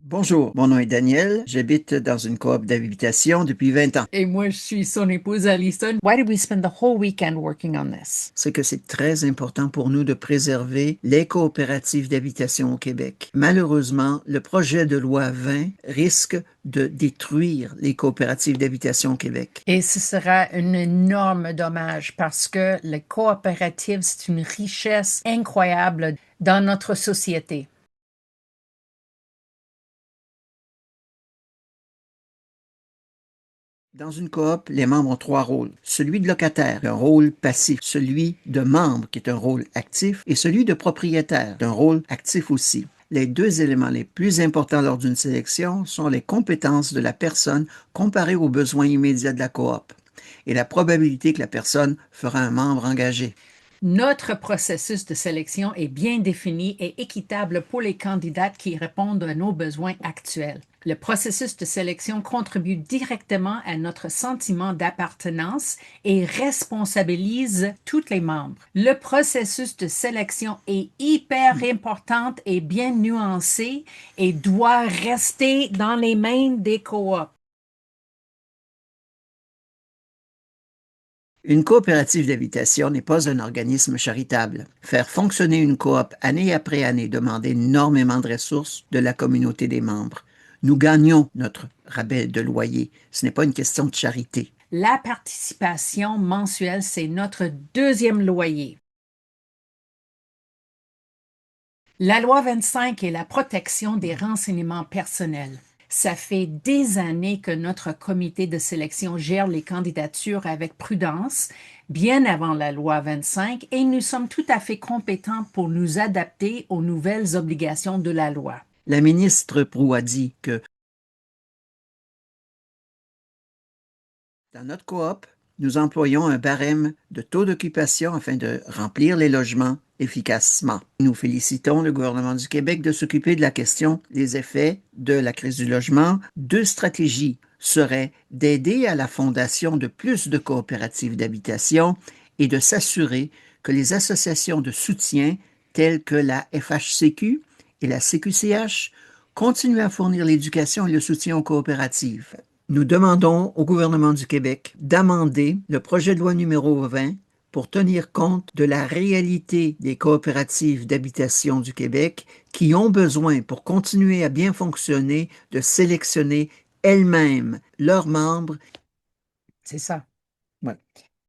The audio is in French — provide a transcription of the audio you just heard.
Bonjour, mon nom est Daniel. J'habite dans une coop d'habitation depuis 20 ans. Et moi, je suis son épouse Alison. Why did we spend the whole weekend working on this? C'est que c'est très important pour nous de préserver les coopératives d'habitation au Québec. Malheureusement, le projet de loi 20 risque de détruire les coopératives d'habitation au Québec. Et ce sera un énorme dommage parce que les coopératives, c'est une richesse incroyable dans notre société. Dans une coop, les membres ont trois rôles. Celui de locataire, un rôle passif. Celui de membre, qui est un rôle actif. Et celui de propriétaire, un rôle actif aussi. Les deux éléments les plus importants lors d'une sélection sont les compétences de la personne comparées aux besoins immédiats de la coop et la probabilité que la personne fera un membre engagé. Notre processus de sélection est bien défini et équitable pour les candidates qui répondent à nos besoins actuels. Le processus de sélection contribue directement à notre sentiment d'appartenance et responsabilise tous les membres. Le processus de sélection est hyper important et bien nuancé et doit rester dans les mains des coops. Une coopérative d'habitation n'est pas un organisme charitable. Faire fonctionner une coop année après année demande énormément de ressources de la communauté des membres. Nous gagnons notre rabais de loyer. Ce n'est pas une question de charité. La participation mensuelle, c'est notre deuxième loyer. La loi 25 est la protection des renseignements personnels. Ça fait des années que notre comité de sélection gère les candidatures avec prudence, bien avant la loi 25, et nous sommes tout à fait compétents pour nous adapter aux nouvelles obligations de la loi. La ministre Proulx a dit que dans notre coop, nous employons un barème de taux d'occupation afin de remplir les logements efficacement. Nous félicitons le gouvernement du Québec de s'occuper de la question des effets de la crise du logement. Deux stratégies seraient d'aider à la fondation de plus de coopératives d'habitation et de s'assurer que les associations de soutien telles que la FHCQ et la CQCH continuent à fournir l'éducation et le soutien aux coopératives. Nous demandons au gouvernement du Québec d'amender le projet de loi numéro 20 pour tenir compte de la réalité des coopératives d'habitation du Québec qui ont besoin, pour continuer à bien fonctionner, de sélectionner elles-mêmes leurs membres. C'est ça. Ouais.